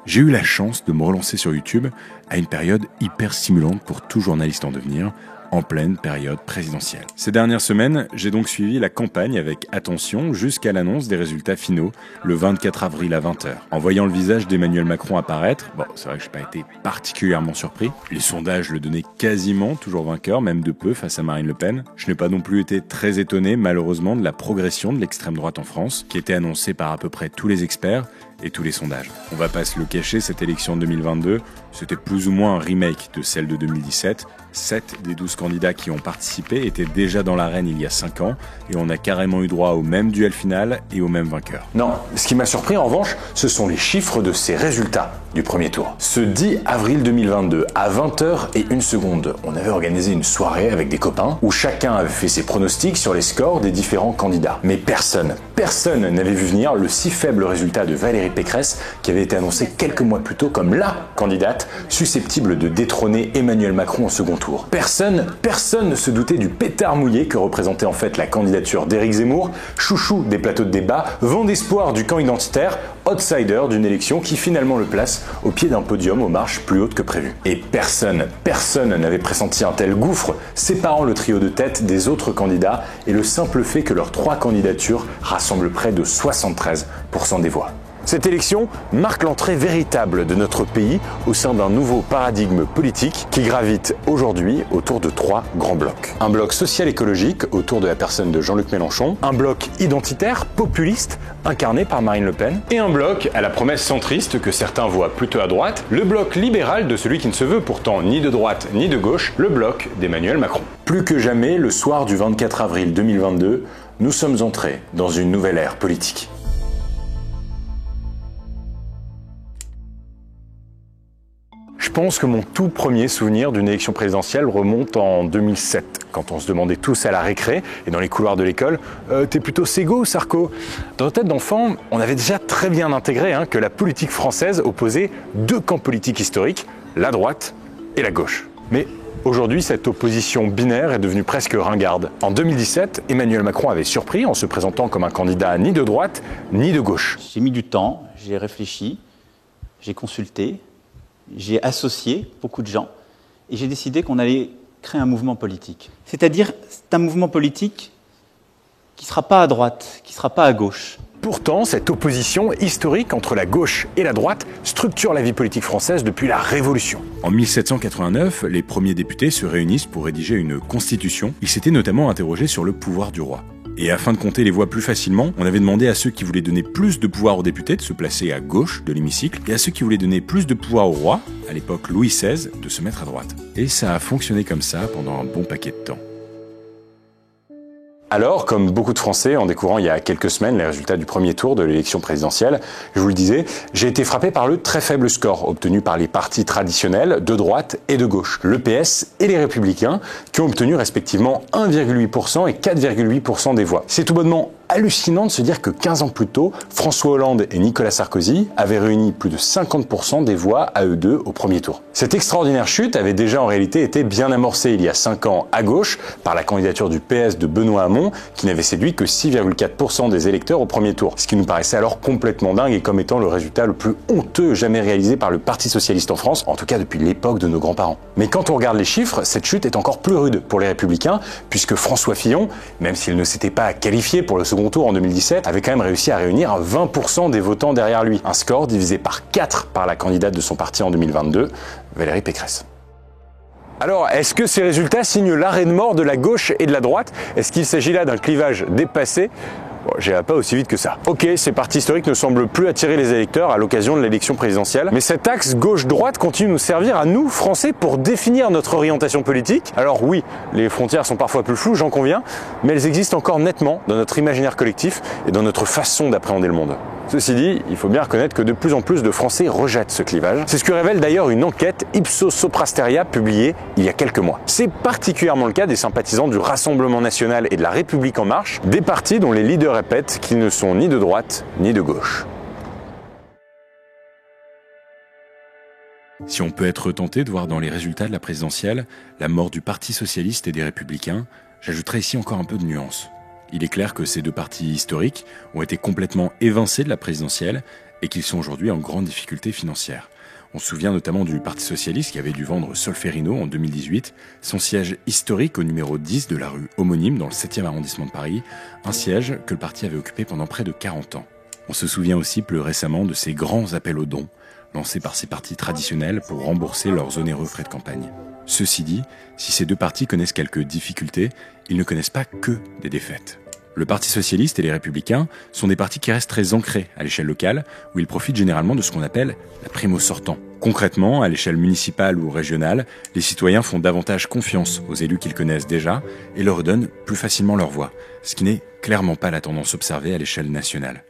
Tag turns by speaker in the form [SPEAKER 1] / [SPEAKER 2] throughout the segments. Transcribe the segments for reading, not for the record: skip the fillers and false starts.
[SPEAKER 1] J'ai eu la chance de me relancer sur YouTube à une période hyper stimulante pour tout journaliste en devenir, en pleine période présidentielle. Ces dernières semaines, j'ai donc suivi la campagne avec attention jusqu'à l'annonce des résultats finaux, le 24 avril à 20h. En voyant le visage d'Emmanuel Macron apparaître, c'est vrai que je n'ai pas été particulièrement surpris. Les sondages le donnaient quasiment toujours vainqueur, même de peu face à Marine Le Pen. Je n'ai pas non plus été très étonné, malheureusement, de la progression de l'extrême droite en France, qui était annoncée par à peu près tous les experts et tous les sondages. On va pas se le cacher, cette élection 2022, c'était plus ou moins un remake de celle de 2017. 7 des 12 candidats qui ont participé étaient déjà dans l'arène il y a 5 ans et on a carrément eu droit au même duel final et au même vainqueur.
[SPEAKER 2] Non, ce qui m'a surpris en revanche, ce sont les chiffres de ces résultats du premier tour. Ce 10 avril 2022, à 20h01, on avait organisé une soirée avec des copains où chacun avait fait ses pronostics sur les scores des différents candidats. Mais personne n'avait vu venir le si faible résultat de Valérie Pécresse qui avait été annoncé quelques mois plus tôt comme la candidate susceptible de détrôner Emmanuel Macron au second tour. Personne ne se doutait du pétard mouillé que représentait en fait la candidature d'Éric Zemmour, chouchou des plateaux de débat, vent d'espoir du camp identitaire, outsider d'une élection qui finalement le place au pied d'un podium aux marches plus hautes que prévu. Et personne n'avait pressenti un tel gouffre séparant le trio de tête des autres candidats et le simple fait que leurs 3 candidatures rassemblent près de 73% des voix. Cette élection marque l'entrée véritable de notre pays au sein d'un nouveau paradigme politique qui gravite aujourd'hui autour de 3 grands blocs. Un bloc social-écologique autour de la personne de Jean-Luc Mélenchon, un bloc identitaire, populiste, incarné par Marine Le Pen, et un bloc à la promesse centriste que certains voient plutôt à droite, le bloc libéral de celui qui ne se veut pourtant ni de droite ni de gauche, le bloc d'Emmanuel Macron. Plus que jamais, le soir du 24 avril 2022, nous sommes entrés dans une nouvelle ère politique. Je pense que mon tout premier souvenir d'une élection présidentielle remonte en 2007, quand on se demandait tous à la récré et dans les couloirs de l'école « T'es plutôt Ségo ou Sarko ?» Dans notre tête d'enfant, on avait déjà très bien intégré que la politique française opposait 2 camps politiques historiques, la droite et la gauche. Mais aujourd'hui, cette opposition binaire est devenue presque ringarde. En 2017, Emmanuel Macron avait surpris en se présentant comme un candidat ni de droite ni de gauche.
[SPEAKER 3] J'ai mis du temps, j'ai réfléchi, j'ai consulté. J'ai associé beaucoup de gens et j'ai décidé qu'on allait créer un mouvement politique. C'est-à-dire, c'est un mouvement politique qui ne sera pas à droite, qui ne sera pas à gauche.
[SPEAKER 2] Pourtant, cette opposition historique entre la gauche et la droite structure la vie politique française depuis la Révolution.
[SPEAKER 1] En 1789, les premiers députés se réunissent pour rédiger une constitution. Ils s'étaient notamment interrogés sur le pouvoir du roi. Et afin de compter les voix plus facilement, on avait demandé à ceux qui voulaient donner plus de pouvoir aux députés de se placer à gauche de l'hémicycle et à ceux qui voulaient donner plus de pouvoir au roi, à l'époque Louis XVI, de se mettre à droite. Et ça a fonctionné comme ça pendant un bon paquet de temps.
[SPEAKER 2] Alors, comme beaucoup de Français, en découvrant il y a quelques semaines les résultats du premier tour de l'élection présidentielle, je vous le disais, j'ai été frappé par le très faible score obtenu par les partis traditionnels de droite et de gauche, le PS et les Républicains, qui ont obtenu respectivement 1,8% et 4,8% des voix. C'est tout bonnement hallucinant de se dire que 15 ans plus tôt, François Hollande et Nicolas Sarkozy avaient réuni plus de 50% des voix à eux deux au premier tour. Cette extraordinaire chute avait déjà en réalité été bien amorcée il y a 5 ans à gauche par la candidature du PS de Benoît Hamon qui n'avait séduit que 6,4% des électeurs au premier tour, ce qui nous paraissait alors complètement dingue et comme étant le résultat le plus honteux jamais réalisé par le Parti socialiste en France, en tout cas depuis l'époque de nos grands-parents. Mais quand on regarde les chiffres, cette chute est encore plus rude pour les Républicains puisque François Fillon, même s'il ne s'était pas qualifié pour le second tour en 2017, avait quand même réussi à réunir 20% des votants derrière lui. Un score divisé par 4 par la candidate de son parti en 2022, Valérie Pécresse. Alors, est-ce que ces résultats signent l'arrêt de mort de la gauche et de la droite? Est-ce qu'il s'agit là d'un clivage dépassé? Bon, j'irai pas aussi vite que ça. Ok, ces partis historiques ne semblent plus attirer les électeurs à l'occasion de l'élection présidentielle, mais cet axe gauche-droite continue de nous servir à nous, Français, pour définir notre orientation politique. Alors oui, les frontières sont parfois plus floues, j'en conviens, mais elles existent encore nettement dans notre imaginaire collectif et dans notre façon d'appréhender le monde. Ceci dit, il faut bien reconnaître que de plus en plus de Français rejettent ce clivage. C'est ce que révèle d'ailleurs une enquête Ipsos Soprasteria publiée il y a quelques mois. C'est particulièrement le cas des sympathisants du Rassemblement National et de la République En Marche, des partis dont les leaders répètent qu'ils ne sont ni de droite ni de gauche.
[SPEAKER 1] Si on peut être tenté de voir dans les résultats de la présidentielle la mort du Parti socialiste et des Républicains, j'ajouterai ici encore un peu de nuance. Il est clair que ces deux partis historiques ont été complètement évincés de la présidentielle et qu'ils sont aujourd'hui en grande difficulté financière. On se souvient notamment du Parti Socialiste qui avait dû vendre Solferino en 2018, son siège historique au numéro 10 de la rue homonyme dans le 7e arrondissement de Paris, un siège que le parti avait occupé pendant près de 40 ans. On se souvient aussi plus récemment de ces grands appels aux dons, lancés par ces partis traditionnels pour rembourser leurs onéreux frais de campagne. Ceci dit, si ces deux partis connaissent quelques difficultés, ils ne connaissent pas que des défaites. Le Parti socialiste et les Républicains sont des partis qui restent très ancrés à l'échelle locale, où ils profitent généralement de ce qu'on appelle la prime au sortant. Concrètement, à l'échelle municipale ou régionale, les citoyens font davantage confiance aux élus qu'ils connaissent déjà et leur donnent plus facilement leur voix, ce qui n'est clairement pas la tendance observée à l'échelle nationale.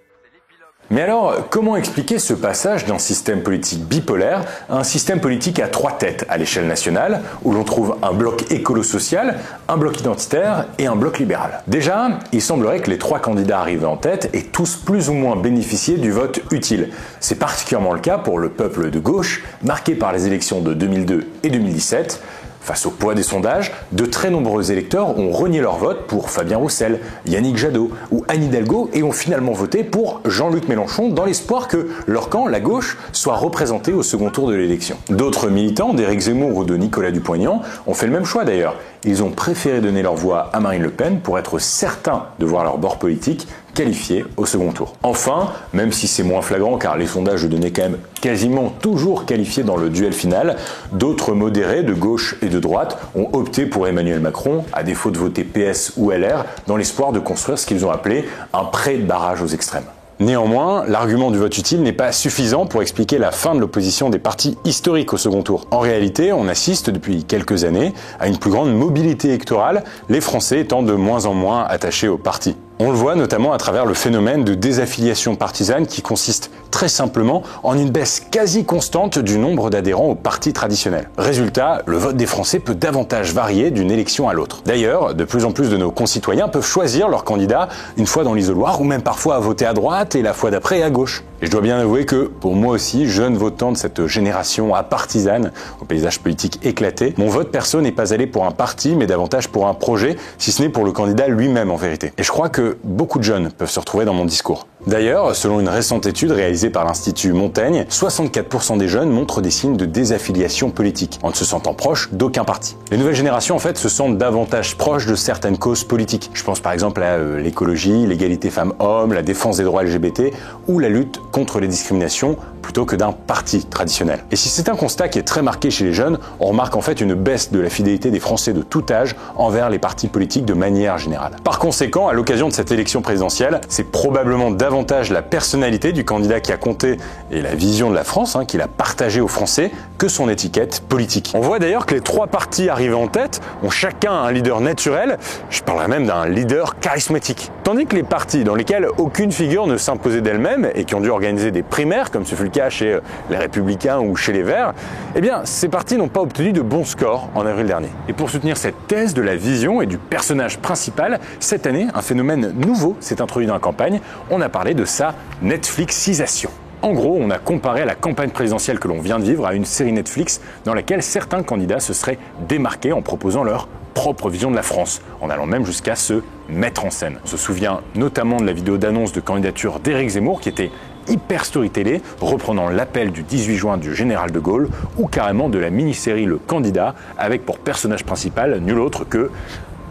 [SPEAKER 2] Mais alors, comment expliquer ce passage d'un système politique bipolaire à un système politique à trois têtes à l'échelle nationale, où l'on trouve un bloc écolo-social, un bloc identitaire et un bloc libéral? Déjà, il semblerait que les trois candidats arrivés en tête aient tous plus ou moins bénéficié du vote utile. C'est particulièrement le cas pour le peuple de gauche, marqué par les élections de 2002 et 2017. Face au poids des sondages, de très nombreux électeurs ont renié leur vote pour Fabien Roussel, Yannick Jadot ou Anne Hidalgo et ont finalement voté pour Jean-Luc Mélenchon dans l'espoir que leur camp, la gauche, soit représenté au second tour de l'élection. D'autres militants d'Éric Zemmour ou de Nicolas Dupont-Aignan ont fait le même choix d'ailleurs. Ils ont préféré donner leur voix à Marine Le Pen pour être certains de voir leur bord politique qualifié au second tour. Enfin, même si c'est moins flagrant car les sondages le donnaient quand même quasiment toujours qualifié dans le duel final, d'autres modérés de gauche et de droite ont opté pour Emmanuel Macron, à défaut de voter PS ou LR, dans l'espoir de construire ce qu'ils ont appelé un pré-barrage aux extrêmes. Néanmoins, l'argument du vote utile n'est pas suffisant pour expliquer la fin de l'opposition des partis historiques au second tour. En réalité, on assiste depuis quelques années à une plus grande mobilité électorale, les Français étant de moins en moins attachés aux partis. On le voit notamment à travers le phénomène de désaffiliation partisane qui consiste très simplement en une baisse quasi constante du nombre d'adhérents aux partis traditionnels. Résultat, le vote des Français peut davantage varier d'une élection à l'autre. D'ailleurs, de plus en plus de nos concitoyens peuvent choisir leur candidat une fois dans l'isoloir ou même parfois voter à droite et la fois d'après à gauche. Et je dois bien avouer que, pour moi aussi, jeune votant de cette génération apartisane, au paysage politique éclaté, mon vote perso n'est pas allé pour un parti mais davantage pour un projet, si ce n'est pour le candidat lui-même en vérité. Et je crois que beaucoup de jeunes peuvent se retrouver dans mon discours. D'ailleurs, selon une récente étude réalisée par l'Institut Montaigne, 64% des jeunes montrent des signes de désaffiliation politique, en ne se sentant proches d'aucun parti. Les nouvelles générations, en fait, se sentent davantage proches de certaines causes politiques. Je pense par exemple à l'écologie, l'égalité femmes-hommes, la défense des droits LGBT ou la lutte contre les discriminations, plutôt que d'un parti traditionnel. Et si c'est un constat qui est très marqué chez les jeunes, on remarque en fait une baisse de la fidélité des Français de tout âge envers les partis politiques de manière générale. Par conséquent, à l'occasion de cette élection présidentielle, c'est probablement davantage la personnalité du candidat qui a compté et la vision de la France qu'il a partagée aux Français que son étiquette politique. On voit d'ailleurs que les trois partis arrivés en tête ont chacun un leader naturel, je parlerais même d'un leader charismatique. Tandis que les partis dans lesquels aucune figure ne s'imposait d'elle-même et qui ont dû organiser des primaires, comme ce fut le cas chez les Républicains ou chez les Verts, eh bien ces partis n'ont pas obtenu de bons scores en avril dernier. Et pour soutenir cette thèse de la vision et du personnage principal, cette année, un phénomène nouveau s'est introduit dans la campagne, on a parlé de sa Netflixisation. En gros, on a comparé la campagne présidentielle que l'on vient de vivre à une série Netflix dans laquelle certains candidats se seraient démarqués en proposant leur propre vision de la France, en allant même jusqu'à se mettre en scène. On se souvient notamment de la vidéo d'annonce de candidature d'Éric Zemmour qui était hyper storytellée, reprenant l'appel du 18 juin du général de Gaulle, ou carrément de la mini-série Le Candidat, avec pour personnage principal nul autre que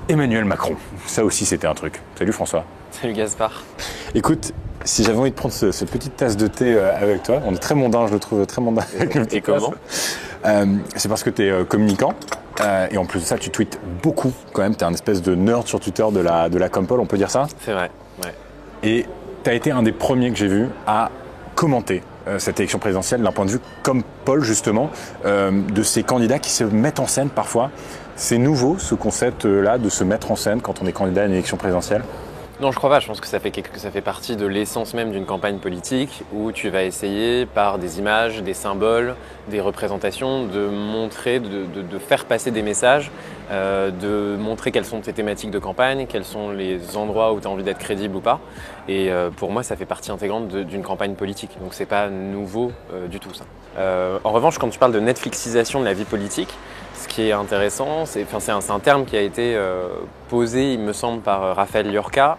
[SPEAKER 2] Emmanuel Macron. Ça aussi c'était un truc. Salut François.
[SPEAKER 4] Salut Gaspard.
[SPEAKER 2] Écoute, si j'avais envie de prendre cette petite tasse de thé avec toi, on est très mondain, je le trouve très mondain avec le petit.
[SPEAKER 4] Et comment
[SPEAKER 2] c'est parce que tu es communicant. Et en plus de ça, tu tweets beaucoup quand même. Tu es un espèce de nerd sur Twitter de la Compol, on peut dire ça?
[SPEAKER 4] C'est vrai, ouais.
[SPEAKER 2] Et tu as été un des premiers que j'ai vu à commenter cette élection présidentielle d'un point de vue comme Paul justement, de ces candidats qui se mettent en scène parfois. C'est nouveau ce concept-là de se mettre en scène quand on est candidat à une élection présidentielle?
[SPEAKER 4] Non, je crois pas. Je pense que ça fait partie de l'essence même d'une campagne politique où tu vas essayer par des images, des symboles, des représentations de montrer, de faire passer des messages, de montrer quelles sont tes thématiques de campagne, quels sont les endroits où tu as envie d'être crédible ou pas. Et pour moi, ça fait partie intégrante d'une campagne politique. Donc c'est pas nouveau du tout ça. En revanche, quand tu parles de Netflixisation de la vie politique, Ce qui est intéressant, c'est un terme qui a été posé, il me semble, par Raphaël Liorca,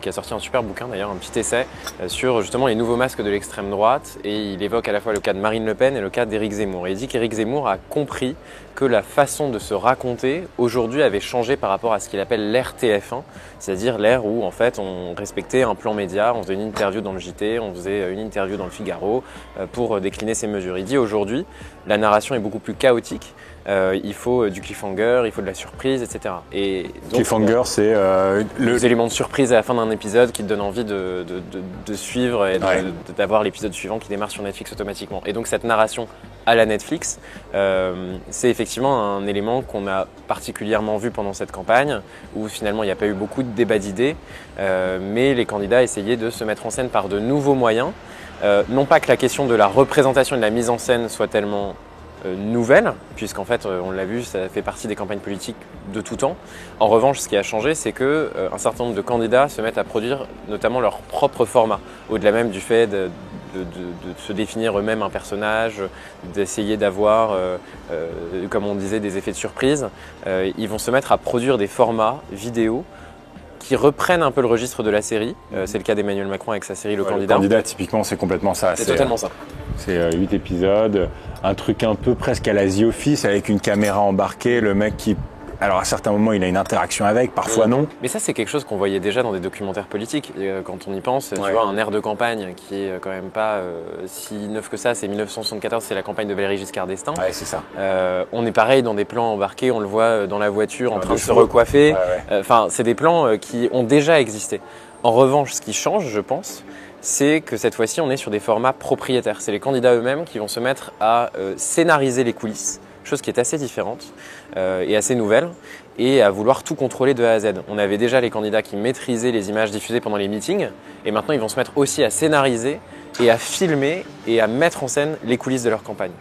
[SPEAKER 4] qui a sorti un super bouquin d'ailleurs, un petit essai, sur justement les nouveaux masques de l'extrême droite. Et il évoque à la fois le cas de Marine Le Pen et le cas d'Éric Zemmour. Et il dit qu'Éric Zemmour a compris que la façon de se raconter aujourd'hui avait changé par rapport à ce qu'il appelle l'ère TF1, c'est-à-dire l'ère où en fait on respectait un plan média, on faisait une interview dans le JT, on faisait une interview dans le Figaro pour décliner ses mesures. Il dit aujourd'hui, la narration est beaucoup plus chaotique. Il faut du cliffhanger, il faut de la surprise, etc. Et donc,
[SPEAKER 2] cliffhanger, c'est
[SPEAKER 4] les éléments de surprise à la fin d'un épisode qui te donnent envie de suivre et d'avoir l'épisode suivant qui démarre sur Netflix automatiquement. Et donc cette narration à la Netflix, c'est effectivement un élément qu'on a particulièrement vu pendant cette campagne, où finalement il n'y a pas eu beaucoup de débats d'idées, mais les candidats essayaient de se mettre en scène par de nouveaux moyens. Non pas que la question de la représentation et de la mise en scène soit tellement nouvelle, puisqu'en fait, on l'a vu, ça fait partie des campagnes politiques de tout temps. En revanche, ce qui a changé, c'est que un certain nombre de candidats se mettent à produire notamment leur propre format, au-delà même du fait de se définir eux-mêmes un personnage, d'essayer d'avoir, comme on disait, des effets de surprise. Ils vont se mettre à produire des formats vidéo qui reprennent un peu le registre de la série. C'est le cas d'Emmanuel Macron avec sa série Le Candidat.
[SPEAKER 2] Le Candidat, typiquement, c'est complètement ça.
[SPEAKER 4] C'est totalement ça.
[SPEAKER 2] C'est 8 épisodes, un truc un peu presque à la The Office, avec une caméra embarquée, le mec qui... Alors à certains moments, il a une interaction avec, parfois non.
[SPEAKER 4] Mais ça, c'est quelque chose qu'on voyait déjà dans des documentaires politiques. Quand on y pense, tu vois, un air de campagne qui est quand même pas si neuf que ça, c'est 1974, c'est la campagne de Valéry Giscard d'Estaing.
[SPEAKER 2] Ouais, c'est ça.
[SPEAKER 4] On est pareil dans des plans embarqués, on le voit dans la voiture en train de se recoiffer. Enfin, c'est des plans qui ont déjà existé. En revanche, ce qui change, je pense, c'est que cette fois-ci, on est sur des formats propriétaires. C'est les candidats eux-mêmes qui vont se mettre à scénariser les coulisses, chose qui est assez différente et assez nouvelle, et à vouloir tout contrôler de A à Z. On avait déjà les candidats qui maîtrisaient les images diffusées pendant les meetings, et maintenant ils vont se mettre aussi à scénariser et à filmer et à mettre en scène les coulisses de leur campagne.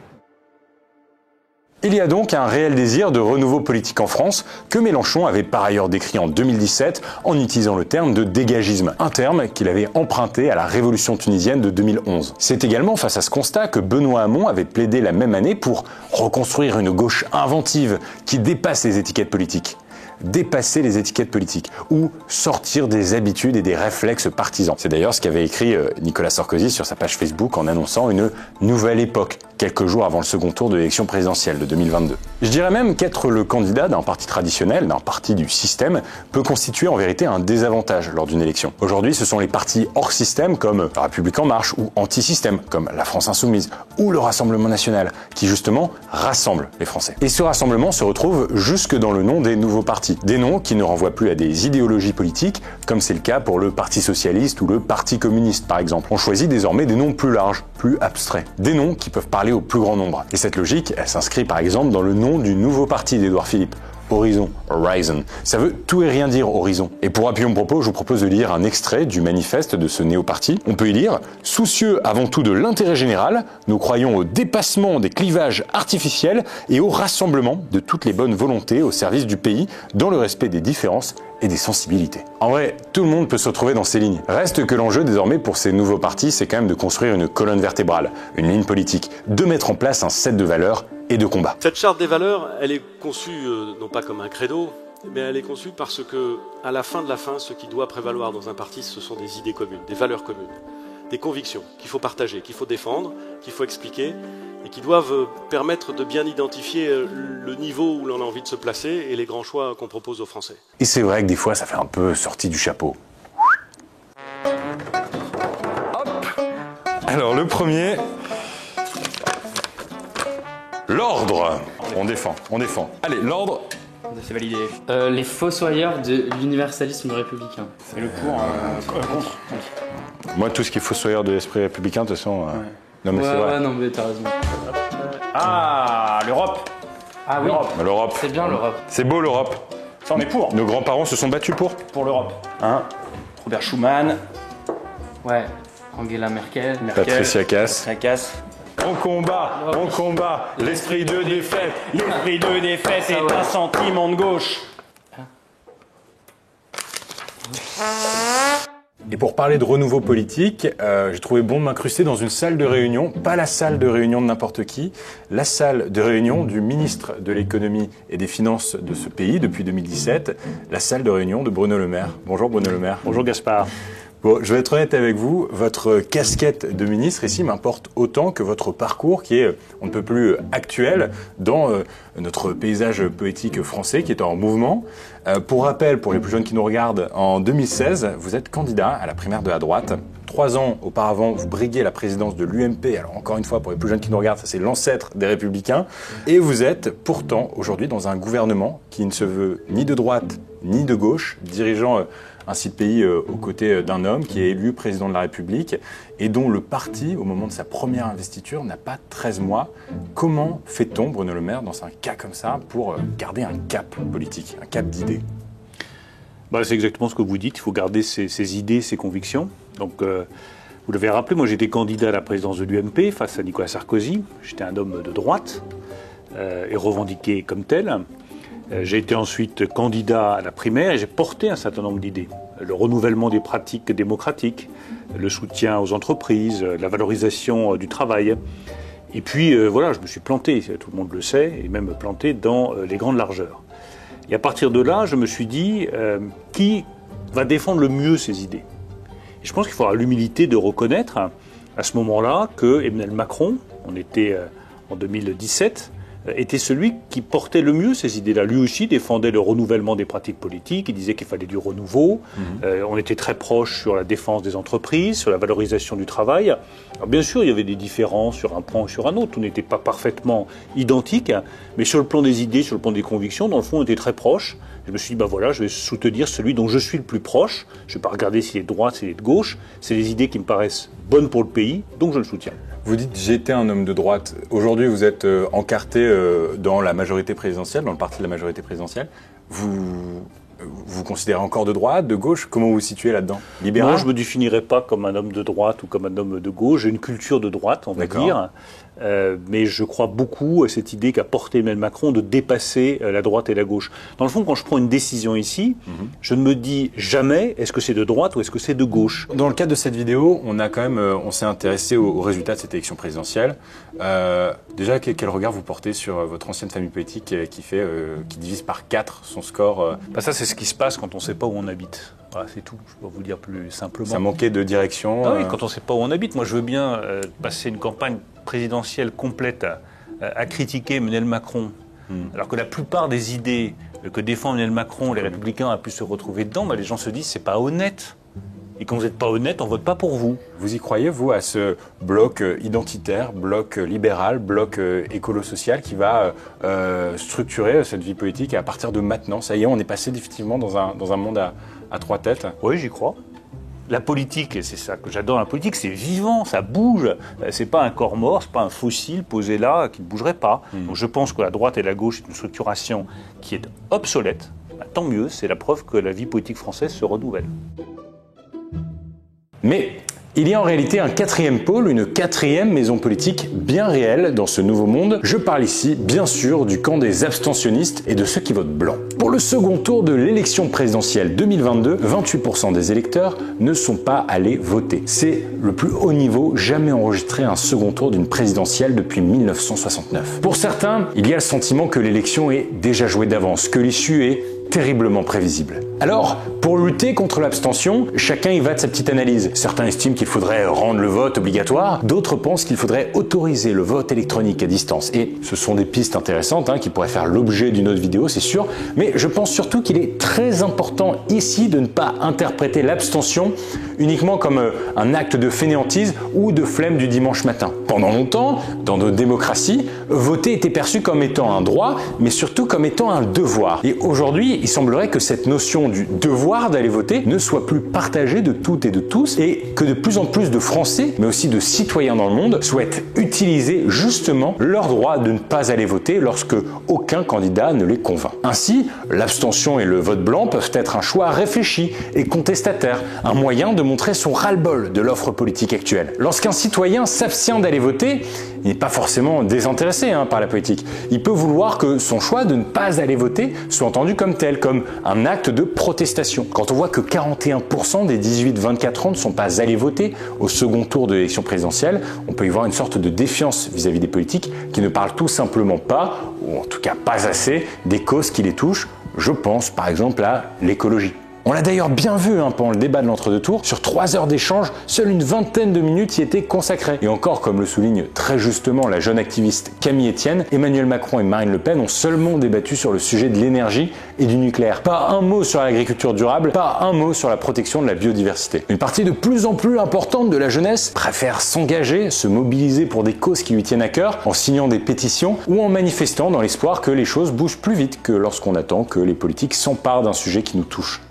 [SPEAKER 2] Il y a donc un réel désir de renouveau politique en France que Mélenchon avait par ailleurs décrit en 2017 en utilisant le terme de dégagisme, un terme qu'il avait emprunté à la révolution tunisienne de 2011. C'est également face à ce constat que Benoît Hamon avait plaidé la même année pour reconstruire une gauche inventive qui dépasse les étiquettes politiques. Dépasser les étiquettes politiques ou sortir des habitudes et des réflexes partisans. C'est d'ailleurs ce qu'avait écrit Nicolas Sarkozy sur sa page Facebook en annonçant une nouvelle époque, quelques jours avant le second tour de l'élection présidentielle de 2022. Je dirais même qu'être le candidat d'un parti traditionnel, d'un parti du système, peut constituer en vérité un désavantage lors d'une élection. Aujourd'hui, ce sont les partis hors système comme La République En Marche ou anti-système comme La France Insoumise ou le Rassemblement National qui justement rassemblent les Français. Et ce rassemblement se retrouve jusque dans le nom des nouveaux partis. Des noms qui ne renvoient plus à des idéologies politiques, comme c'est le cas pour le Parti Socialiste ou le Parti Communiste par exemple. On choisit désormais des noms plus larges, plus abstraits. Des noms qui peuvent parler au plus grand nombre. Et cette logique, elle s'inscrit par exemple dans le nom du nouveau parti d'Édouard Philippe. Horizon. Ça veut tout et rien dire, Horizon. Et pour appuyer mon propos, je vous propose de lire un extrait du manifeste de ce néo-parti. On peut y lire « Soucieux avant tout de l'intérêt général, nous croyons au dépassement des clivages artificiels et au rassemblement de toutes les bonnes volontés au service du pays dans le respect des différences et des sensibilités. » En vrai, tout le monde peut se retrouver dans ces lignes. Reste que l'enjeu désormais pour ces nouveaux partis, c'est quand même de construire une colonne vertébrale, une ligne politique, de mettre en place un set de valeurs et de combat.
[SPEAKER 5] Cette charte des valeurs, elle est conçue non pas comme un credo, mais elle est conçue parce que, à la fin de la fin, ce qui doit prévaloir dans un parti, ce sont des idées communes, des valeurs communes, des convictions qu'il faut partager, qu'il faut défendre, qu'il faut expliquer, et qui doivent permettre de bien identifier le niveau où l'on a envie de se placer et les grands choix qu'on propose aux Français.
[SPEAKER 2] Et c'est vrai que des fois, ça fait un peu sorti du chapeau. Hop. Alors, le premier... L'ordre. On défend. Allez, l'ordre.
[SPEAKER 6] C'est validé. Les fossoyeurs de l'universalisme républicain. C'est le pour, contre.
[SPEAKER 2] Moi, tout ce qui est fossoyeur de l'esprit républicain, de toute façon... Non, mais c'est vrai.
[SPEAKER 6] Ouais, non, mais t'as raison.
[SPEAKER 7] Ah, l'Europe.
[SPEAKER 6] Ah oui.
[SPEAKER 2] L'Europe.
[SPEAKER 6] C'est bien l'Europe.
[SPEAKER 2] C'est beau l'Europe.
[SPEAKER 7] Ça, on est pour.
[SPEAKER 2] Nos grands-parents se sont battus pour.
[SPEAKER 7] Pour l'Europe.
[SPEAKER 2] Hein?
[SPEAKER 7] Robert Schuman.
[SPEAKER 6] Ouais. Angela Merkel.
[SPEAKER 2] Patricia Cass.
[SPEAKER 7] On combat l'esprit de défaite. L'esprit de défaite est un sentiment de gauche.
[SPEAKER 1] Et pour parler de renouveau politique, j'ai trouvé bon de m'incruster dans une salle de réunion, pas la salle de réunion de n'importe qui, la salle de réunion du ministre de l'économie et des finances de ce pays depuis 2017, la salle de réunion de Bruno Le Maire. Bonjour Bruno Le Maire.
[SPEAKER 7] Bonjour Gaspard.
[SPEAKER 1] Bon, je vais être honnête avec vous, votre casquette de ministre ici m'importe autant que votre parcours qui est, on ne peut plus, actuel dans notre paysage poétique français qui est en mouvement. Pour rappel, pour les plus jeunes qui nous regardent, en 2016, vous êtes candidat à la primaire de la droite. 3 ans auparavant, vous briguez la présidence de l'UMP. Alors encore une fois, pour les plus jeunes qui nous regardent, ça c'est l'ancêtre des Républicains. Et vous êtes pourtant aujourd'hui dans un gouvernement qui ne se veut ni de droite ni de gauche, dirigeant ainsi le pays aux côtés d'un homme qui est élu président de la République et dont le parti, au moment de sa première investiture, n'a pas 13 mois. Comment fait-on, Bruno Le Maire, dans un cas comme ça, pour garder un cap politique, un cap d'idées ?
[SPEAKER 7] C'est exactement ce que vous dites, il faut garder ses idées, ses convictions. Donc, vous l'avez rappelé, moi j'étais candidat à la présidence de l'UMP face à Nicolas Sarkozy. J'étais un homme de droite et revendiqué comme tel. J'ai été ensuite candidat à la primaire et j'ai porté un certain nombre d'idées. Le renouvellement des pratiques démocratiques, le soutien aux entreprises, la valorisation du travail. Et puis voilà, je me suis planté, tout le monde le sait, et même planté dans les grandes largeurs. Et à partir de là, je me suis dit, qui va défendre le mieux ces idées ? Et je pense qu'il faudra l'humilité de reconnaître à ce moment-là que Emmanuel Macron, on était en 2017, était celui qui portait le mieux ces idées-là. Lui aussi défendait le renouvellement des pratiques politiques, il disait qu'il fallait du renouveau. On était très proche sur la défense des entreprises, sur la valorisation du travail. Alors bien sûr, il y avait des différences sur un point ou sur un autre, tout n'était pas parfaitement identique, mais sur le plan des idées, sur le plan des convictions, dans le fond, on était très proches. Je me suis dit, voilà, je vais soutenir celui dont je suis le plus proche. Je ne vais pas regarder s'il est de droite, s'il est de gauche. C'est des idées qui me paraissent bonnes pour le pays, donc je le soutiens.
[SPEAKER 1] Vous dites j'étais un homme de droite. Aujourd'hui, vous êtes encarté dans la majorité présidentielle, dans le parti de la majorité présidentielle. Vous considérez encore de droite, de gauche ? Comment vous vous situez là-dedans ? Libéral ?
[SPEAKER 7] Moi, je ne me définirais pas comme un homme de droite ou comme un homme de gauche. J'ai une culture de droite, on va dire. Mais je crois beaucoup à cette idée qu'a portée Emmanuel Macron de dépasser la droite et la gauche. Dans le fond, quand je prends une décision ici, je ne me dis jamais est-ce que c'est de droite ou est-ce que c'est de gauche.
[SPEAKER 1] Dans le cadre de cette vidéo, on s'est intéressé aux résultats de cette élection présidentielle. Déjà, quel regard vous portez sur votre ancienne famille politique qui divise par 4 son score
[SPEAKER 7] Ça, c'est ce qui se passe quand on ne sait pas où on habite. Voilà, c'est tout. Je ne peux pas vous le dire plus simplement.
[SPEAKER 1] Ça manquait de direction.
[SPEAKER 7] Oui, quand on ne sait pas où on habite. Moi, je veux bien passer une campagne présidentielle complète à critiquer Emmanuel Macron, alors que la plupart des idées que défend Emmanuel Macron, les Républicains ont pu se retrouver dedans, les gens se disent c'est pas honnête. Et quand vous n'êtes pas honnête, on ne vote pas pour vous.
[SPEAKER 1] Vous y croyez, vous, à ce bloc identitaire, bloc libéral, bloc écolo-social qui va structurer cette vie politique et à partir de maintenant, ça y est, on est passé définitivement dans un monde à 3 têtes ?
[SPEAKER 7] Oui, j'y crois. La politique, et c'est ça que j'adore la politique, c'est vivant, ça bouge. C'est pas un corps mort, c'est pas un fossile posé là qui ne bougerait pas. Donc je pense que la droite et la gauche, c'est une structuration qui est obsolète. Tant mieux, c'est la preuve que la vie politique française se renouvelle.
[SPEAKER 1] Mais il y a en réalité un 4e pôle, une 4e maison politique bien réelle dans ce nouveau monde. Je parle ici, bien sûr, du camp des abstentionnistes et de ceux qui votent blanc. Pour le second tour de l'élection présidentielle 2022, 28% des électeurs ne sont pas allés voter. C'est le plus haut niveau jamais enregistré à un second tour d'une présidentielle depuis 1969. Pour certains, il y a le sentiment que l'élection est déjà jouée d'avance, que l'issue est terriblement prévisible. Alors, pour lutter contre l'abstention, chacun y va de sa petite analyse. Certains estiment qu'il faudrait rendre le vote obligatoire, d'autres pensent qu'il faudrait autoriser le vote électronique à distance. Et ce sont des pistes intéressantes qui pourraient faire l'objet d'une autre vidéo, c'est sûr, mais je pense surtout qu'il est très important ici de ne pas interpréter l'abstention uniquement comme un acte de fainéantise ou de flemme du dimanche matin. Pendant longtemps, dans nos démocraties, voter était perçu comme étant un droit, mais surtout comme étant un devoir. Et aujourd'hui, il semblerait que cette notion du devoir d'aller voter ne soit plus partagée de toutes et de tous et que de plus en plus de Français, mais aussi de citoyens dans le monde, souhaitent utiliser justement leur droit de ne pas aller voter lorsque aucun candidat ne les convainc. Ainsi, l'abstention et le vote blanc peuvent être un choix réfléchi et contestataire, un moyen de montrer son ras-le-bol de l'offre politique actuelle. Lorsqu'un citoyen s'abstient d'aller
[SPEAKER 2] aller voter, il n'est pas forcément désintéressé par la politique. Il peut vouloir que son choix de ne pas aller voter soit entendu comme tel, comme un acte de protestation. Quand on voit que 41% des 18-24 ans ne sont pas allés voter au second tour de l'élection présidentielle, on peut y voir une sorte de défiance vis-à-vis des politiques qui ne parlent tout simplement pas, ou en tout cas pas assez, des causes qui les touchent. Je pense par exemple à l'écologie. On l'a d'ailleurs bien vu pendant le débat de l'entre-deux tours, sur 3 heures d'échange, seule une vingtaine de minutes y étaient consacrées. Et encore, comme le souligne très justement la jeune activiste Camille Etienne, Emmanuel Macron et Marine Le Pen ont seulement débattu sur le sujet de l'énergie et du nucléaire. Pas un mot sur l'agriculture durable, pas un mot sur la protection de la biodiversité. Une partie de plus en plus importante de la jeunesse préfère s'engager, se mobiliser pour des causes qui lui tiennent à cœur, en signant des pétitions ou en manifestant dans l'espoir que les choses bougent plus vite que lorsqu'on attend que les politiques s'emparent d'un sujet qui nous touche.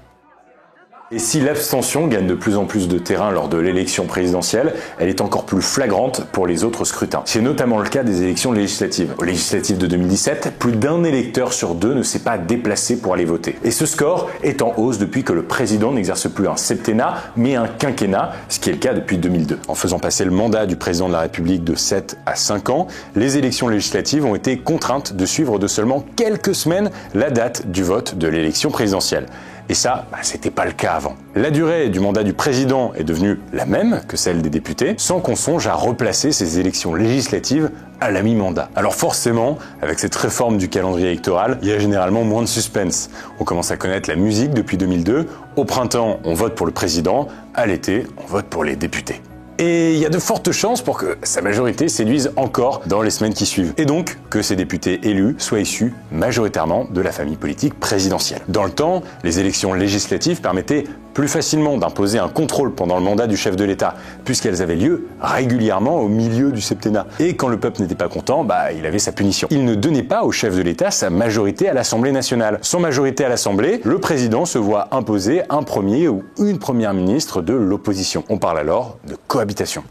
[SPEAKER 2] Et si l'abstention gagne de plus en plus de terrain lors de l'élection présidentielle, elle est encore plus flagrante pour les autres scrutins. C'est notamment le cas des élections législatives. Aux législatives de 2017, plus d'un électeur sur 2 ne s'est pas déplacé pour aller voter. Et ce score est en hausse depuis que le président n'exerce plus un septennat, mais un quinquennat, ce qui est le cas depuis 2002. En faisant passer le mandat du président de la République de 7 à 5 ans, les élections législatives ont été contraintes de suivre de seulement quelques semaines la date du vote de l'élection présidentielle. Et ça, c'était pas le cas avant. La durée du mandat du président est devenue la même que celle des députés, sans qu'on songe à replacer ces élections législatives à la mi-mandat. Alors forcément, avec cette réforme du calendrier électoral, il y a généralement moins de suspense. On commence à connaître la musique depuis 2002. Au printemps, on vote pour le président. À l'été, on vote pour les députés. Et il y a de fortes chances pour que sa majorité séduise encore dans les semaines qui suivent. Et donc, que ces députés élus soient issus majoritairement de la famille politique présidentielle. Dans le temps, les élections législatives permettaient plus facilement d'imposer un contrôle pendant le mandat du chef de l'État, puisqu'elles avaient lieu régulièrement au milieu du septennat. Et quand le peuple n'était pas content, il avait sa punition. Il ne donnait pas au chef de l'État sa majorité à l'Assemblée nationale. Sans majorité à l'Assemblée, le président se voit imposer un premier ou une première ministre de l'opposition. On parle alors de cohabitation.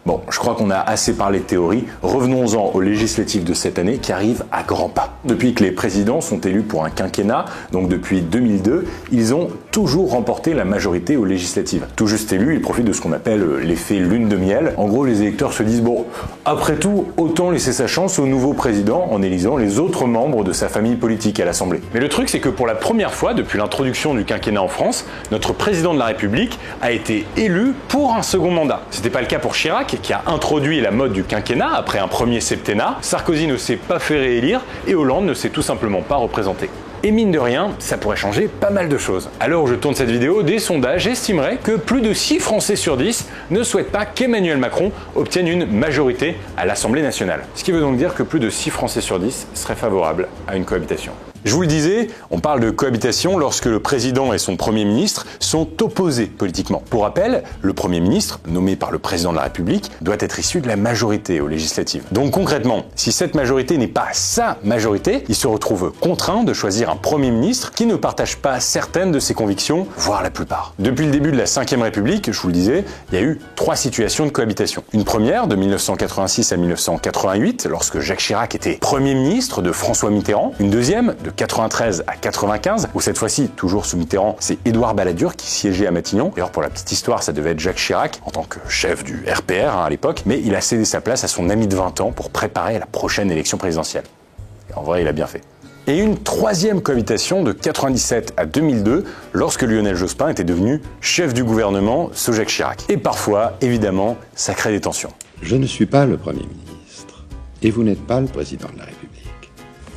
[SPEAKER 2] Bon, je crois qu'on a assez parlé de théorie. Revenons-en aux législatives de cette année qui arrivent à grands pas. Depuis que les présidents sont élus pour un quinquennat, donc depuis 2002, ils ont toujours remporté la majorité aux législatives. Tout juste élus, ils profitent de ce qu'on appelle l'effet lune de miel. En gros, les électeurs se disent, bon, après tout, autant laisser sa chance au nouveau président en élisant les autres membres de sa famille politique à l'Assemblée. Mais le truc, c'est que pour la première fois depuis l'introduction du quinquennat en France, notre président de la République a été élu pour un second mandat. C'était pas le cas pour Chirac, qui a introduit la mode du quinquennat après un premier septennat. Sarkozy ne s'est pas fait réélire et Hollande ne s'est tout simplement pas représenté. Et mine de rien, ça pourrait changer pas mal de choses. À l'heure où je tourne cette vidéo, des sondages estimeraient que plus de 6 Français sur 10 ne souhaitent pas qu'Emmanuel Macron obtienne une majorité à l'Assemblée nationale. Ce qui veut donc dire que plus de 6 Français sur 10 seraient favorables à une cohabitation. Je vous le disais, on parle de cohabitation lorsque le président et son premier ministre sont opposés politiquement. Pour rappel, le premier ministre, nommé par le président de la République, doit être issu de la majorité aux législatives. Donc concrètement, si cette majorité n'est pas sa majorité, il se retrouve contraint de choisir un premier ministre qui ne partage pas certaines de ses convictions, voire la plupart. Depuis le début de la Ve République, je vous le disais, il y a eu 3 situations de cohabitation. Une première, de 1986 à 1988, lorsque Jacques Chirac était premier ministre de François Mitterrand. Une deuxième, de 93 à 95, où cette fois-ci, toujours sous Mitterrand, c'est Édouard Balladur qui siégeait à Matignon. D'ailleurs, pour la petite histoire, ça devait être Jacques Chirac, en tant que chef du RPR à l'époque, mais il a cédé sa place à son ami de 20 ans pour préparer la prochaine élection présidentielle. Et en vrai, il a bien fait. Et une troisième cohabitation de 97 à 2002, lorsque Lionel Jospin était devenu chef du gouvernement sous Jacques Chirac. Et parfois, évidemment, ça crée des tensions.
[SPEAKER 8] Je ne suis pas le Premier ministre, et vous n'êtes pas le Président de la République.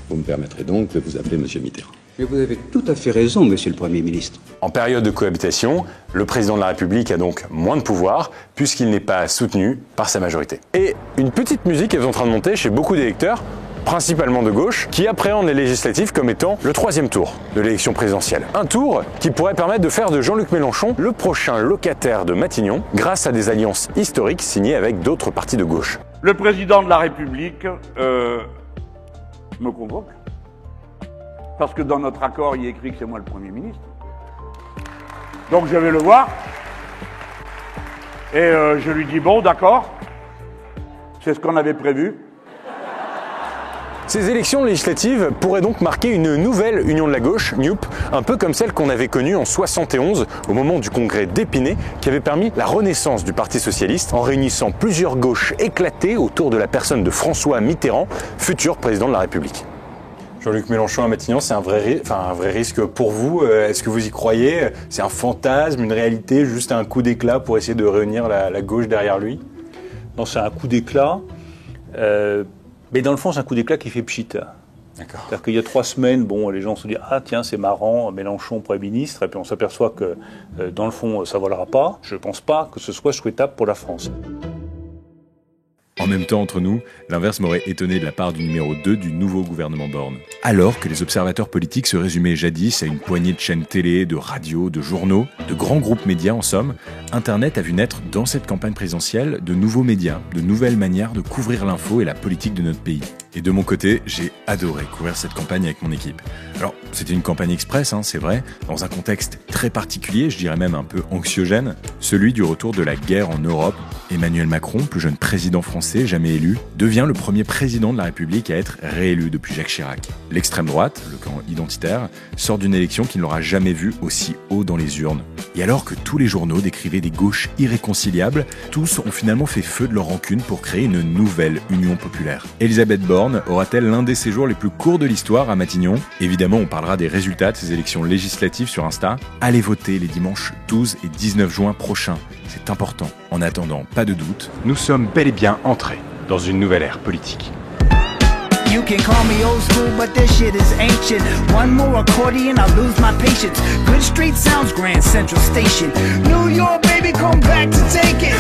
[SPEAKER 8] Vous me permettrez donc de vous appeler Monsieur Mitterrand.
[SPEAKER 9] Mais vous avez tout à fait raison, Monsieur le Premier ministre.
[SPEAKER 2] En période de cohabitation, le président de la République a donc moins de pouvoir, puisqu'il n'est pas soutenu par sa majorité. Et une petite musique est en train de monter chez beaucoup d'électeurs, principalement de gauche, qui appréhendent les législatives comme étant le 3e tour de l'élection présidentielle. Un tour qui pourrait permettre de faire de Jean-Luc Mélenchon le prochain locataire de Matignon, grâce à des alliances historiques signées avec d'autres partis de gauche.
[SPEAKER 10] Le président de la République me convoque, parce que dans notre accord, il est écrit que c'est moi le Premier ministre. Donc je vais le voir, et je lui dis, bon, d'accord, c'est ce qu'on avait prévu.
[SPEAKER 2] Ces élections législatives pourraient donc marquer une nouvelle union de la gauche, NUP, un peu comme celle qu'on avait connue en 71 au moment du congrès d'Épinay, qui avait permis la renaissance du Parti socialiste en réunissant plusieurs gauches éclatées autour de la personne de François Mitterrand, futur président de la République. Jean-Luc Mélenchon à Matignon, c'est un vrai risque pour vous. Est-ce que vous y croyez? C'est un fantasme, une réalité, juste un coup d'éclat pour essayer de réunir la gauche derrière lui?
[SPEAKER 7] Non, c'est un coup d'éclat. Mais dans le fond, c'est un coup d'éclat qui fait pchit.
[SPEAKER 2] D'accord.
[SPEAKER 7] C'est-à-dire qu'il y a 3 semaines, les gens se disent « Ah tiens, c'est marrant, Mélenchon, Premier ministre », et puis on s'aperçoit que, dans le fond, ça ne volera pas. Je ne pense pas que ce soit souhaitable pour la France.
[SPEAKER 1] En même temps, entre nous, l'inverse m'aurait étonné de la part du numéro 2 du nouveau gouvernement Borne. Alors que les observateurs politiques se résumaient jadis à une poignée de chaînes télé, de radios, de journaux, de grands groupes médias en somme, Internet a vu naître dans cette campagne présidentielle de nouveaux médias, de nouvelles manières de couvrir l'info et la politique de notre pays. Et de mon côté, j'ai adoré couvrir cette campagne avec mon équipe. Alors, c'était une campagne express, c'est vrai, dans un contexte très particulier, je dirais même un peu anxiogène, celui du retour de la guerre en Europe. Emmanuel Macron, plus jeune président français jamais élu, devient le premier président de la République à être réélu depuis Jacques Chirac. L'extrême droite, le camp identitaire, sort d'une élection qui ne l'aura jamais vu aussi haut dans les urnes. Et alors que tous les journaux décrivaient des gauches irréconciliables, tous ont finalement fait feu de leur rancune pour créer une nouvelle union populaire. Elisabeth Borne aura-t-elle l'un des séjours les plus courts de l'histoire à Matignon? Évidemment, on parlera des résultats de ces élections législatives sur Insta. Allez voter les dimanches 12 et 19 juin prochains. C'est important. En attendant, pas de doute, nous sommes bel et bien entrés dans une nouvelle ère politique.
[SPEAKER 11] You can call me old school, but this shit is ancient. One more accordion, I'll lose my patience. Good Street sounds Grand Central Station. New York, baby, come back to take it.